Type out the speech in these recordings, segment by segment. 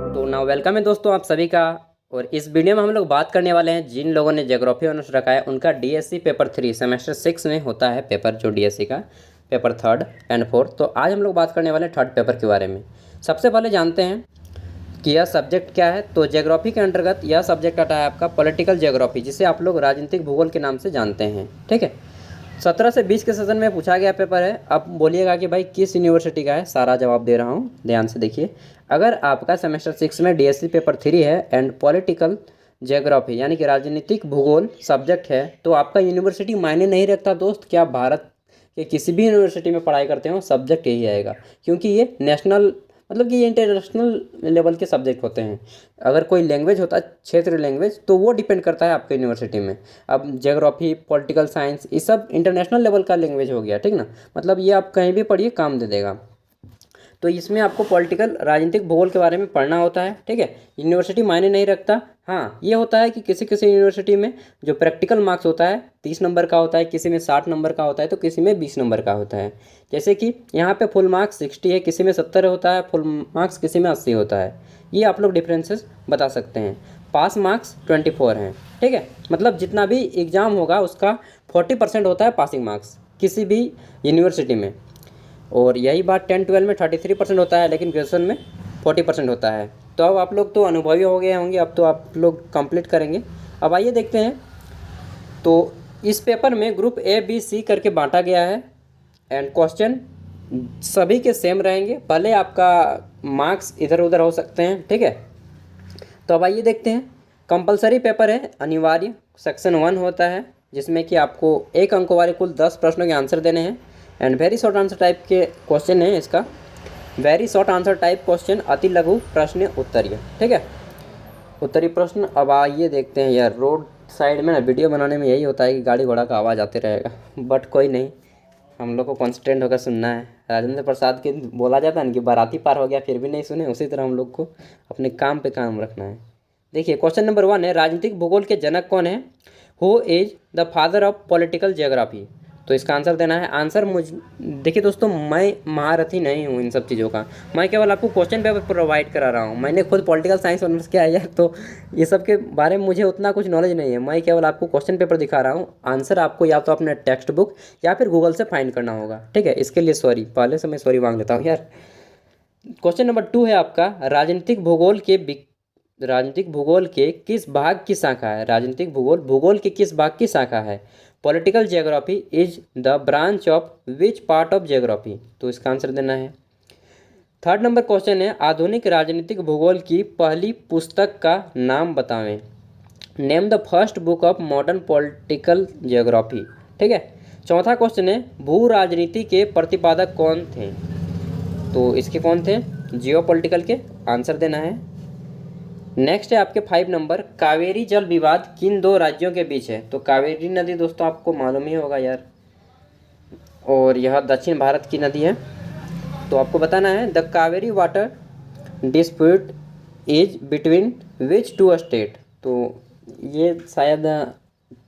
तो now welcome है दोस्तों आप सभी का। और इस वीडियो में हम लोग बात करने वाले हैं जिन लोगों ने ज्योग्राफी ऑनर्स रखा है उनका डीएससी पेपर 3 सेमेस्टर 6 में होता है पेपर, जो डीएससी का पेपर 3rd एंड 4th। तो आज हम लोग बात करने वाले हैं 3rd पेपर के बारे में। सबसे पहले जानते हैं कि यह सब्जेक्ट क्या है। तो ज्योग्राफी के अंतर्गत यह सब्जेक्ट आता है आपका पॉलिटिकल ज्योग्राफी, जिसे आप लोग राजनीतिक भूगोल के नाम से जानते हैं। ठीक है, 17 से 20 के सेशन में पूछा गया पेपर है। अब बोलिएगा कि भाई किस यूनिवर्सिटी का है, सारा जवाब दे रहा हूँ, ध्यान से देखिए। अगर आपका सेमेस्टर 6 में डीएससी पेपर 3 है एंड पॉलिटिकल ज्योग्राफी यानी कि राजनीतिक भूगोल सब्जेक्ट है, तो आपका यूनिवर्सिटी मायने नहीं रखता दोस्त कि आप भारत के किसी भी यूनिवर्सिटी में पढ़ाई करते हो, सब्जेक्ट यही आएगा। क्योंकि ये नेशनल मतलब कि ये इंटरनेशनल लेवल के सब्जेक्ट होते हैं। अगर कोई लैंग्वेज होता है, क्षेत्रीय लैंग्वेज, तो वो डिपेंड करता है आपके यूनिवर्सिटी में। अब ज्योग्राफी, पॉलिटिकल साइंस, ये सब इंटरनेशनल लेवल का लैंग्वेज हो गया, ठीक ना। मतलब ये आप कहीं भी पढ़िए काम दे देगा। तो इसमें आपको पॉलिटिकल राजनीतिक भूगोल के बारे में पढ़ना होता है। ठीक है, यूनिवर्सिटी मायने नहीं रखता। हाँ, ये होता है कि किसी किसी यूनिवर्सिटी में जो प्रैक्टिकल मार्क्स होता है 30 नंबर का होता है, किसी में 60 नंबर का होता है, तो किसी में 20 नंबर का होता है। जैसे कि यहाँ पे फुल मार्क्स 60 है, किसी में 70 होता है, फुल मार्क्स किसी में 80 होता है। ये आप लोग डिफरेंसेस बता सकते हैं। पास मार्क्स 24 हैं। ठीक है, मतलब जितना भी एग्ज़ाम होगा उसका 40% होता है पासिंग मार्क्स किसी भी यूनिवर्सिटी में। और यही बात 10-12 में 33% होता है, लेकिन ग्रेजुएशन में 40% होता है। तो अब आप लोग तो अनुभवी हो गए होंगे, अब तो आप लोग कंप्लीट करेंगे। अब आइए देखते हैं। तो इस पेपर में ग्रुप ए बी सी करके बांटा गया है एंड क्वेश्चन सभी के सेम रहेंगे, भले आपका मार्क्स इधर उधर हो सकते हैं। ठीक है, तो अब आइए देखते हैं। कंपलसरी पेपर है, अनिवार्य। सेक्शन 1 होता है जिसमें कि आपको 1 अंक वाले कुल 10 प्रश्नों के आंसर देने हैं and very short answer type के क्वेश्चन है इसका। Very short answer type question, अति लघु प्रश्न उत्तरीय। ठीक है, उत्तरीय प्रश्न। अब आइए देखते हैं। यार रोड साइड में ना वीडियो बनाने में यही होता है कि गाड़ी घोड़ा का आवाज़ आते रहेगा, बट कोई नहीं, हम लोग को कॉन्सेंट्रेट होकर सुनना है। राजेंद्र प्रसाद के बोला जाता है ना कि बाराती पार हो गया फिर भी नहीं सुने, उसी तरह हम लोग को अपने काम पे काम रखना है। देखिए, क्वेश्चन नंबर 1 है, राजनीतिक भूगोल के जनक कौन है? Who is the father of political geography? तो इसका आंसर देना है। आंसर देखिए दोस्तों, मैं महारथी नहीं हूँ इन सब चीज़ों का, मैं केवल आपको क्वेश्चन पेपर प्रोवाइड करा रहा हूँ। मैंने खुद पॉलिटिकल साइंस ऑनर्स किया है यार, तो ये सब के बारे में मुझे उतना कुछ नॉलेज नहीं है। मैं केवल आपको क्वेश्चन पेपर दिखा रहा हूँ, आंसर आपको या तो अपने टेक्स्ट बुक या फिर गूगल से फाइंड करना होगा। ठीक है, इसके लिए सॉरी, पहले से मैं सॉरी मांग लेता हूँ यार। क्वेश्चन नंबर 2 है आपका, राजनीतिक भूगोल के किस भाग की शाखा है? राजनीतिक भूगोल भूगोल के किस भाग की शाखा है? Political geography is the branch of which part of geography? तो इसका आंसर देना है। 3rd नंबर क्वेश्चन है, आधुनिक राजनीतिक भूगोल की पहली पुस्तक का नाम बतावें। Name the first book of modern political geography. ठीक है, 4था क्वेश्चन है, भू राजनीति के प्रतिपादक कौन थे? तो इसके कौन थे? जियो पॉलिटिकल के। आंसर देना है। नेक्स्ट है आपके 5 नंबर, कावेरी जल विवाद किन 2 राज्यों के बीच है? तो कावेरी नदी दोस्तों आपको मालूम ही होगा यार, और यह दक्षिण भारत की नदी है। तो आपको बताना है, the Kaveri water dispute is between which 2 state? तो ये शायद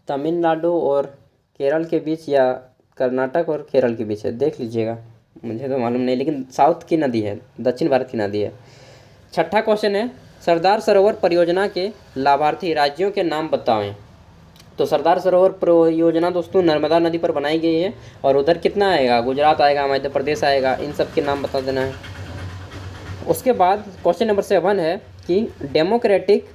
तमिलनाडु और केरल के बीच या कर्नाटक और केरल के बीच है, देख लीजिएगा, मुझे तो मालूम नहीं, लेकिन साउथ की नदी है, दक्षिण भारत की नदी है। 6ठा क्वेश्चन है, सरदार सरोवर परियोजना के लाभार्थी राज्यों के नाम बताएं। तो सरदार सरोवर परियोजना दोस्तों नर्मदा नदी पर बनाई गई है, और उधर कितना आएगा? गुजरात आएगा, मध्य प्रदेश आएगा, इन सब के नाम बता देना है। उसके बाद क्वेश्चन नंबर 7 है कि डेमोक्रेटिक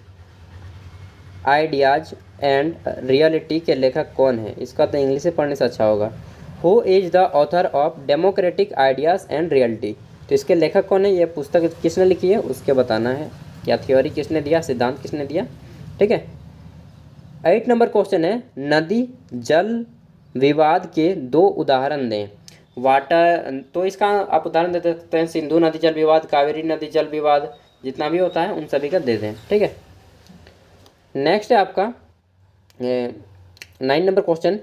आइडियाज एंड रियलिटी के लेखक कौन है? इसका तो इंग्लिश से पढ़ने से अच्छा होगा। Who is the author of democratic ideas and reality? तो इसके लेखक कौन है? ये पुस्तक किसने लिखी है उसके बताना है, या थ्योरी किसने दिया, सिद्धांत किसने दिया। ठीक है, 8 नंबर क्वेश्चन है, नदी जल विवाद के 2 उदाहरण दें। वाटर, तो इसका आप उदाहरण दे सकते हैं, सिंधु नदी जल विवाद, कावेरी नदी जल विवाद, जितना भी होता है उन सभी का दे दें। ठीक है, नेक्स्ट है आपका 9 नंबर क्वेश्चन,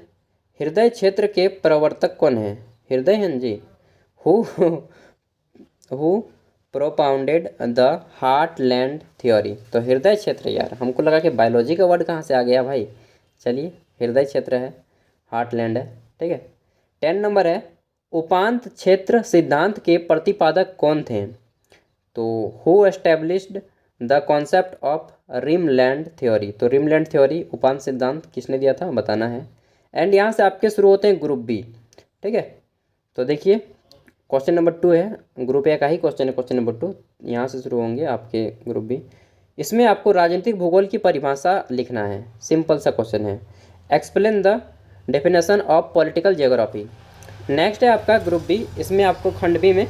हृदय क्षेत्र के प्रवर्तक कौन है? हृदय हैं जी। Who propounded the heartland theory? तो हृदय क्षेत्र, यार हमको लगा कि बायोलॉजी का वर्ड कहाँ से आ गया भाई। चलिए, हृदय क्षेत्र है, हार्टलैंड है। ठीक है, 10 नंबर है, उपांत क्षेत्र सिद्धांत के प्रतिपादक कौन थे? तो who established the concept of rimland theory, तो रिमलैंड थ्योरी उपांत सिद्धांत किसने दिया था बताना है। एंड यहाँ से आपके शुरू होते हैं ग्रुप बी, ठीक है। तो देखिए क्वेश्चन नंबर 2 है, ग्रुप ए का ही क्वेश्चन है, क्वेश्चन नंबर 2 यहाँ से शुरू होंगे आपके ग्रुप बी। इसमें आपको राजनीतिक भूगोल की परिभाषा लिखना है, सिंपल सा क्वेश्चन है। Explain the definition of political geography. Next है आपका ग्रुप बी, इसमें आपको खंड बी में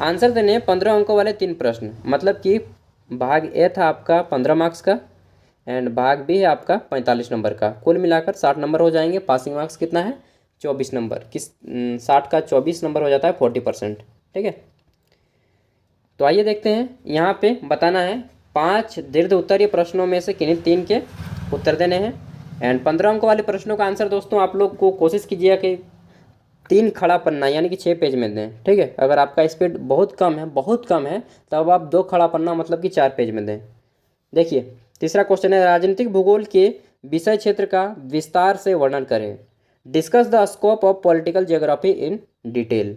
आंसर देने हैं 15 अंकों वाले 3 प्रश्न, मतलब कि भाग ए था आपका 15 मार्क्स का एंड भाग बी है आपका 45 नंबर का, कुल मिलाकर 60 नंबर हो जाएंगे। पासिंग मार्क्स कितना है 24 नंबर, 60 का 24 नंबर हो जाता है 40%, ठीक है। तो आइए देखते हैं, यहाँ पे बताना है 5 दीर्घ उत्तरीय प्रश्नों में से किन्हीं 3 के उत्तर देने हैं एंड 15 अंकों वाले प्रश्नों का आंसर दोस्तों आप लोग को कोशिश कीजिएगा कि 3 खड़ा पन्ना यानी कि 6 पेज में दें, ठीक है। अगर आपका स्पीड बहुत कम है तब आप 2 खड़ा पन्ना मतलब कि 4 पेज में दें। देखिए तीसरा क्वेश्चन है, राजनीतिक भूगोल के विषय क्षेत्र का विस्तार से वर्णन करें। Discuss the scope of political geography in detail.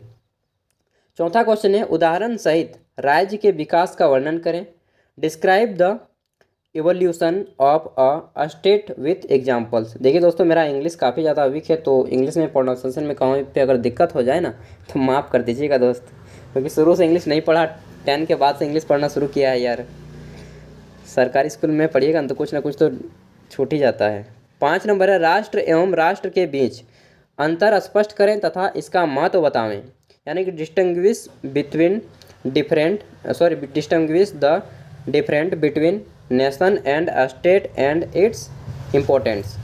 चौथा क्वेश्चन है, उदाहरण सहित राज्य के विकास का वर्णन करें। Describe the evolution of a state with examples. देखिए दोस्तों मेरा इंग्लिश काफ़ी ज़्यादा वीक है, तो इंग्लिश में प्रोनाउंसिएशन में कहीं पे अगर दिक्कत हो जाए ना तो माफ़ कर दीजिएगा दोस्त, क्योंकि शुरू से इंग्लिश नहीं पढ़ा, 10 के बाद से इंग्लिश पढ़ना शुरू किया है यार। सरकारी स्कूल में पढ़िएगा तो कुछ ना कुछ तो छूट ही जाता है। 5 नंबर है, राष्ट्र एवं राष्ट्र के बीच अंतर स्पष्ट करें तथा इसका महत्व बताएं, यानी कि distinguish the different between nation and state and its importance.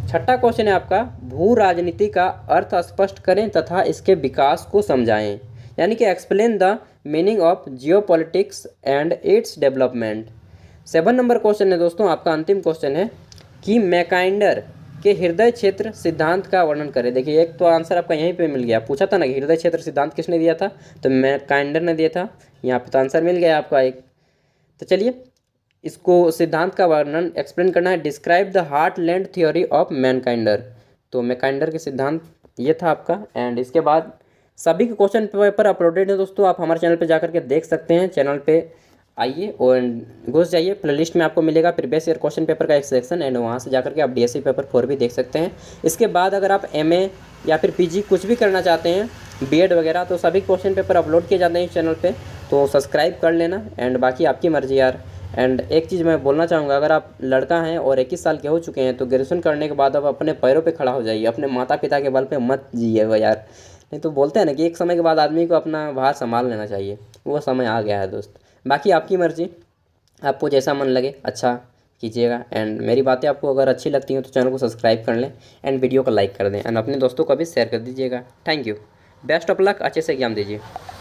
छठा क्वेश्चन है आपका, भू राजनीति का अर्थ स्पष्ट करें तथा इसके विकास को समझाएं, यानी कि explain the meaning of geopolitics and its development. 7 number question है दोस्तों आपका अंतिम क्वेश्चन है कि मैकाइंडर के हृदय क्षेत्र सिद्धांत का वर्णन करें। देखिए एक तो आंसर आपका यहीं पे मिल गया, पूछा था ना कि हृदय क्षेत्र सिद्धांत किसने दिया था, तो मैकाइंडर ने दिया था, यहाँ पे तो आंसर मिल गया आपका एक। तो चलिए इसको सिद्धांत का वर्णन एक्सप्लेन करना है। Describe the heartland theory of Mackinder, तो मैकाइंडर के सिद्धांत ये था आपका। एंड इसके बाद सभी के क्वेश्चन पेपर अपलोडेड है दोस्तों, आप हमारे चैनल पे जाकर के देख सकते हैं। चैनल पे आइए और घुस जाइए, प्लेलिस्ट में आपको मिलेगा प्रीवियस ईयर क्वेश्चन पेपर का एक सेक्शन एंड वहाँ से जाकर के आप डीएससी पेपर 4 भी देख सकते हैं। इसके बाद अगर आप एमए या फिर पीजी कुछ भी करना चाहते हैं, बीएड वगैरह, तो सभी क्वेश्चन पेपर अपलोड किए जाते हैं इस चैनल पे, तो सब्सक्राइब कर लेना। एंड बाकी आपकी मर्जी यार। एंड एक चीज़ मैं बोलना चाहूँगा, अगर आप लड़का हैं और 21 साल के हो चुके हैं तो ग्रेजुएशन करने के बाद आप अपने पैरों पे खड़ा हो जाइए, अपने माता पिता के बल पे मत जिइएगा यार। नहीं तो बोलते हैं ना कि एक समय के बाद आदमी को अपना भार संभाल लेना चाहिए, वो समय आ गया है दोस्त। बाकी आपकी मर्जी, आपको जैसा मन लगे अच्छा कीजिएगा। एंड मेरी बातें आपको अगर अच्छी लगती हैं तो चैनल को सब्सक्राइब कर लें एंड वीडियो को लाइक कर दें एंड अपने दोस्तों को भी शेयर कर दीजिएगा। Thank you, best of luck, अच्छे से एग्जाम दीजिए।